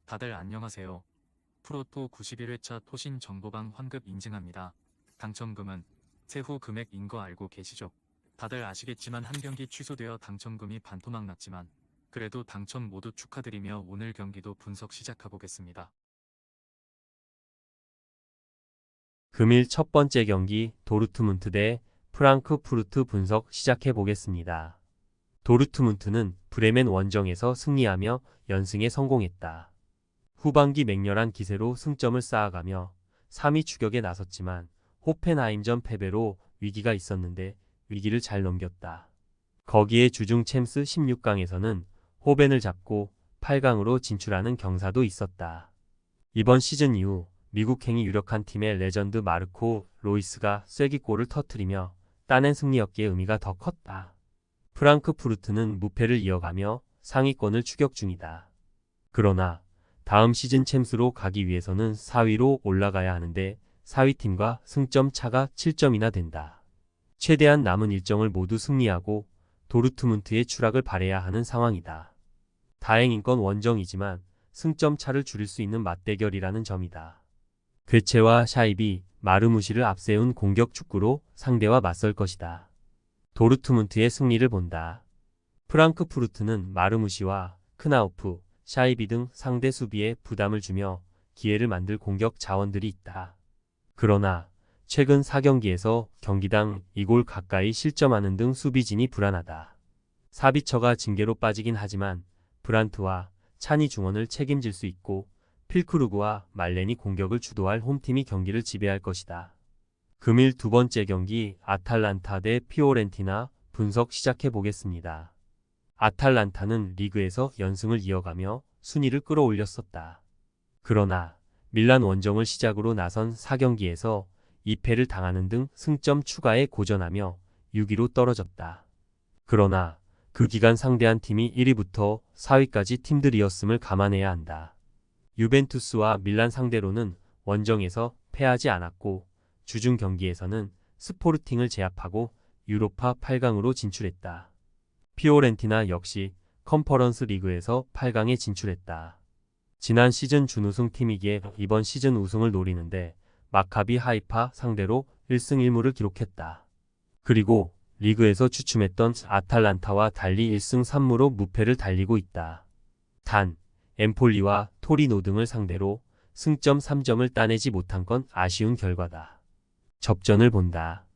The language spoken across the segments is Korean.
다들 안녕하세요. 프로토 91회차 토신 정보방 환급 인증합니다. 당첨금은 세후 금액인 거 알고 계시죠? 다들 아시겠지만 한 경기 취소되어 당첨금이 반토막 났지만 그래도 당첨 모두 축하드리며 오늘 경기도 분석 시작해보겠습니다. 금일 첫 번째 경기 도르트문트 대 프랑크푸르트 분석 시작해 보겠습니다. 도르트문트는 브레멘 원정에서 승리하며 연승에 성공했다. 후반기 맹렬한 기세로 승점을 쌓아가며 3위 추격에 나섰지만 호펜하임전 패배로 위기가 있었는데 위기를 잘 넘겼다. 거기에 주중 챔스 16강에서는 호벤을 잡고 8강으로 진출하는 경사도 있었다. 이번 시즌 이후 미국행이 유력한 팀의 레전드 마르코 로이스가 쐐기골을 터뜨리며 따낸 승리였기에 의미가 더 컸다. 프랑크푸르트는 무패를 이어가며 상위권을 추격 중이다. 그러나 다음 시즌 챔스로 가기 위해서는 4위로 올라가야 하는데 4위 팀과 승점 차가 7점이나 된다. 최대한 남은 일정을 모두 승리하고 도르트문트의 추락을 바라야 하는 상황이다. 다행인 건 원정이지만 승점 차를 줄일 수 있는 맞대결이라는 점이다. 괴체와 샤이비, 마르무시를 앞세운 공격 축구로 상대와 맞설 것이다. 도르트문트의 승리를 본다. 프랑크푸르트는 마르무시와 크나우프, 샤이비 등 상대 수비에 부담을 주며 기회를 만들 공격 자원들이 있다. 그러나 최근 4경기에서 경기당 2골 가까이 실점하는 등 수비진이 불안하다. 사비처가 징계로 빠지긴 하지만 브란트와 찬이 중원을 책임질 수 있고 필크루그와 말렌이 공격을 주도할 홈팀이 경기를 지배할 것이다. 금일 두 번째 경기 아탈란타 대 피오렌티나 분석 시작해 보겠습니다. 아탈란타는 리그에서 연승을 이어가며 순위를 끌어올렸었다. 그러나 밀란 원정을 시작으로 나선 4경기에서 2패를 당하는 등 승점 추가에 고전하며 6위로 떨어졌다. 그러나 그 기간 상대한 팀이 1위부터 4위까지 팀들이었음을 감안해야 한다. 유벤투스와 밀란 상대로는 원정에서 패하지 않았고 주중 경기에서는 스포르팅을 제압하고 유로파 8강으로 진출했다. 피오렌티나 역시 컨퍼런스 리그에서 8강에 진출했다. 지난 시즌 준우승 팀이기에 이번 시즌 우승을 노리는데 마카비 하이파 상대로 1승 1무를 기록했다. 그리고 리그에서 주춤했던 아탈란타와 달리 1승 3무로 무패를 달리고 있다. 단 엠폴리와 토리노 등을 상대로 승점 3점을 따내지 못한 건 아쉬운 결과다. 접전을 본다.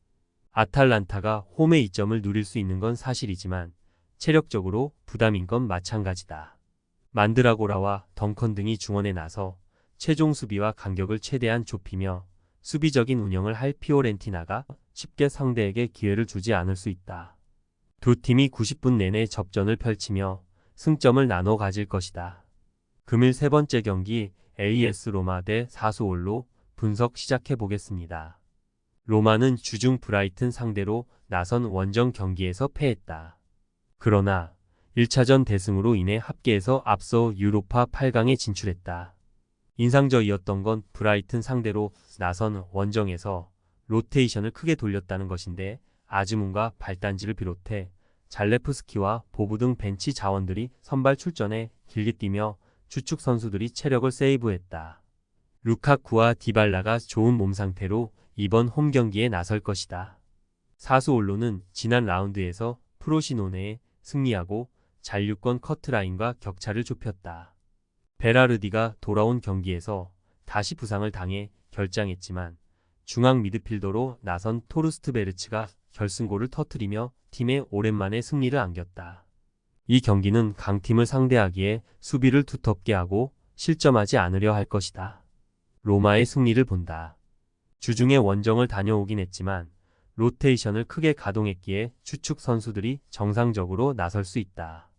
아탈란타가 홈에 이점을 누릴 수 있는 건 사실이지만 체력적으로 부담인 건 마찬가지다. 만드라고라와 덩컨 등이 중원에 나서 최종 수비와 간격을 최대한 좁히며 수비적인 운영을 할 피오렌티나가 쉽게 상대에게 기회를 주지 않을 수 있다. 두 팀이 90분 내내 접전을 펼치며 승점을 나눠 가질 것이다. 금일 세 번째 경기 AS 로마 대 사수올로 분석 시작해 보겠습니다. 로마는 주중 브라이튼 상대로 나선 원정 경기에서 패했다. 그러나 1차전 대승으로 인해 합계에서 앞서 유로파 8강에 진출했다. 인상적이었던 건 브라이튼 상대로 나선 원정에서 로테이션을 크게 돌렸다는 것인데 아즈문과 발단지를 비롯해 잘레프스키와 보부 등 벤치 자원들이 선발 출전에 길게 뛰며 주축 선수들이 체력을 세이브했다. 루카쿠와 디발라가 좋은 몸 상태로 이번 홈 경기에 나설 것이다. 사수올로는 지난 라운드에서 프로시노네에 승리하고 잔류권 커트라인과 격차를 좁혔다. 베라르디가 돌아온 경기에서 다시 부상을 당해 결장했지만 중앙 미드필더로 나선 토르스트베르츠가 결승골을 터뜨리며 팀에 오랜만에 승리를 안겼다. 이 경기는 강팀을 상대하기에 수비를 두텁게 하고 실점하지 않으려 할 것이다. 로마의 승리를 본다. 주중에 원정을 다녀오긴 했지만 로테이션을 크게 가동했기에 추축 선수들이 정상적으로 나설 수 있다.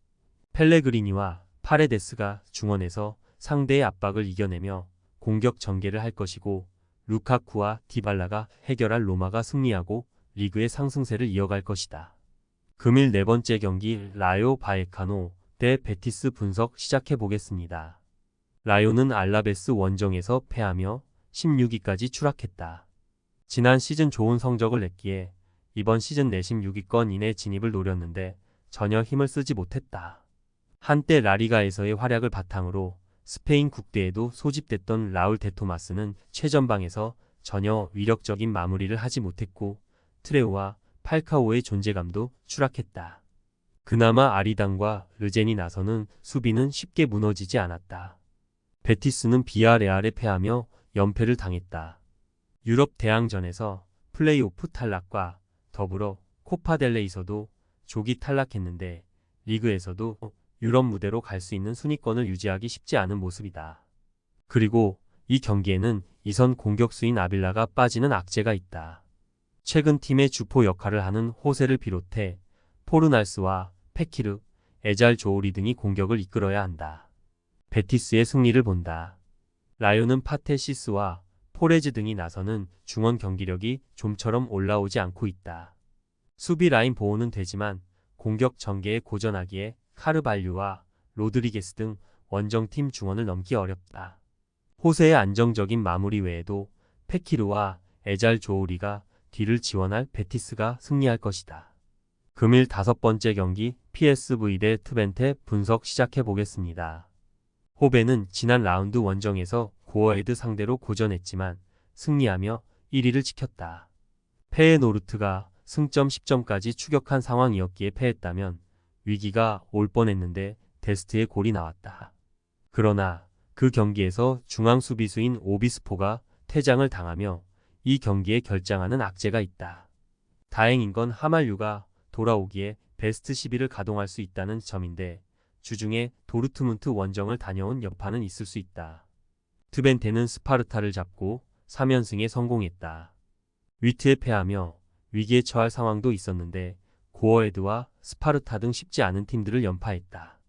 펠레그리니와 파레데스가 중원에서 상대의 압박을 이겨내며 공격 전개를 할 것이고 루카쿠와 디발라가 해결할 로마가 승리하고 리그의 상승세를 이어갈 것이다. 금일 네 번째 경기 라요 바에카노 대 베티스 분석 시작해 보겠습니다. 라요는 알라베스 원정에서 패하며 16위까지 추락했다. 지난 시즌 좋은 성적을 냈기에 이번 시즌 내심 6위권 이내 진입을 노렸는데 전혀 힘을 쓰지 못했다. 한때 라리가에서의 활약을 바탕으로 스페인 국대에도 소집됐던 라울 데 토마스는 최전방에서 전혀 위력적인 마무리를 하지 못했고 트레우와 팔카오의 존재감도 추락했다. 그나마 아리당과 르젠이 나서는 수비는 쉽게 무너지지 않았다. 베티스는 비아레알에 패하며 연패를 당했다. 유럽 대항전에서 플레이오프 탈락과 더불어 코파델레이서도 조기 탈락했는데 리그에서도 유럽 무대로 갈 수 있는 순위권을 유지하기 쉽지 않은 모습이다. 그리고 이 경기에는 이선 공격수인 아빌라가 빠지는 악재가 있다. 최근 팀의 주포 역할을 하는 호세를 비롯해 포르날스와 페키르, 에잘 조우리 등이 공격을 이끌어야 한다. 베티스의 승리를 본다. 라요는 파테시스와 포레즈 등이 나서는 중원 경기력이 좀처럼 올라오지 않고 있다. 수비 라인 보호는 되지만 공격 전개에 고전하기에 카르발류와 로드리게스 등 원정팀 중원을 넘기 어렵다. 호세의 안정적인 마무리 외에도 페키르와 에잘 조우리가 뒤를 지원할 베티스가 승리할 것이다. 금일 5번째 경기 PSV 대 트벤테 분석 시작해 보겠습니다. 호벤은 지난 라운드 원정에서 고어헤드 상대로 고전했지만 승리하며 1위를 지켰다. 페에노르트가 승점 10점까지 추격한 상황이었기에 패했다면 위기가 올 뻔했는데 데스트의 골이 나왔다. 그러나 그 경기에서 중앙 수비수인 오비스포가 퇴장을 당하며 이 경기에 결장하는 악재가 있다. 다행인 건 하말류가 돌아오기에 베스트 11을 가동할 수 있다는 점인데 주중에 도르트문트 원정을 다녀온 여파는 있을 수 있다. 트벤테는 스파르타를 잡고 3연승에 성공했다. 위트에 패하며 위기에 처할 상황도 있었는데 고어헤드와 스파르타 등 쉽지 않은 팀들을 연파했다.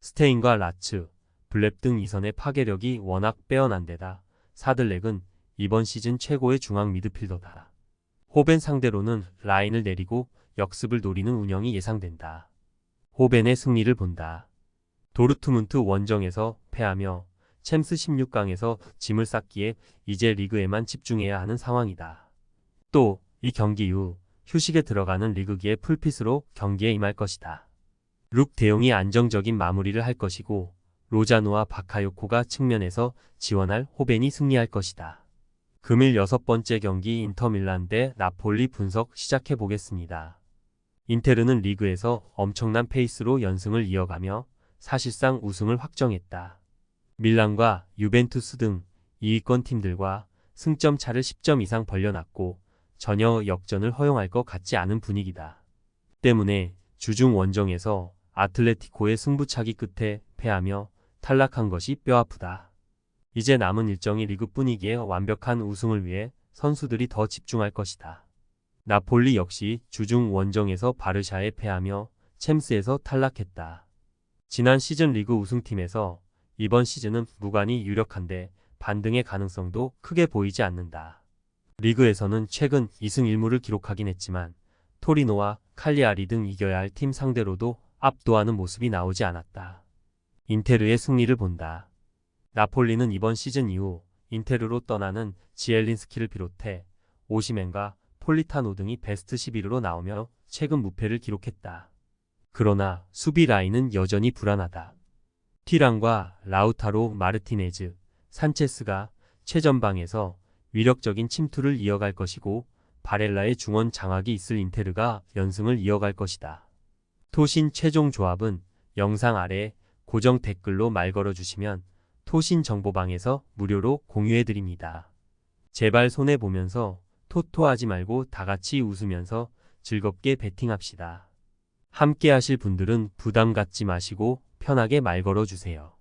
스테인과 라츠, 블렙 등 이선의 파괴력이 워낙 빼어난 데다 사들렉은 이번 시즌 최고의 중앙 미드필더다. 호벤 상대로는 라인을 내리고 역습을 노리는 운영이 예상된다. 호벤의 승리를 본다. 도르트문트 원정에서 패하며 챔스 16강에서 짐을 쌌기에 이제 리그에만 집중해야 하는 상황이다. 또 이 경기 후 휴식에 들어가는 리그기에 풀핏으로 경기에 임할 것이다. 룩 대용이 안정적인 마무리를 할 것이고 로자노와 바카요코가 측면에서 지원할 호벤이 승리할 것이다. 금일 6번째 경기 인터밀란 대 나폴리 분석 시작해 보겠습니다. 인테르는 리그에서 엄청난 페이스로 연승을 이어가며 사실상 우승을 확정했다. 밀란과 유벤투스 등 2위권 팀들과 승점 차를 10점 이상 벌려놨고 전혀 역전을 허용할 것 같지 않은 분위기다. 때문에 주중 원정에서 아틀레티코의 승부차기 끝에 패하며 탈락한 것이 뼈아프다. 이제 남은 일정이 리그뿐이기에 완벽한 우승을 위해 선수들이 더 집중할 것이다. 나폴리 역시 주중 원정에서 바르샤에 패하며 챔스에서 탈락했다. 지난 시즌 리그 우승팀에서 이번 시즌은 무관이 유력한데 반등의 가능성도 크게 보이지 않는다. 리그에서는 최근 2승 1무를 기록하긴 했지만 토리노와 칼리아리 등 이겨야 할 팀 상대로도 압도하는 모습이 나오지 않았다. 인테르의 승리를 본다. 나폴리는 이번 시즌 이후 인테르로 떠나는 지엘린스키를 비롯해 오시멘과 폴리타노 등이 베스트 11으로 나오며 최근 무패를 기록했다. 그러나 수비 라인은 여전히 불안하다. 티랑과 라우타로 마르티네즈, 산체스가 최전방에서 위력적인 침투를 이어갈 것이고 바렐라의 중원 장악이 있을 인테르가 연승을 이어갈 것이다. 토신 최종 조합은 영상 아래 고정 댓글로 말 걸어주시면 토신 정보방에서 무료로 공유해드립니다. 제발 손해보면서 토토하지 말고 다같이 웃으면서 즐겁게 베팅합시다. 함께 하실 분들은 부담 갖지 마시고 편하게 말 걸어주세요.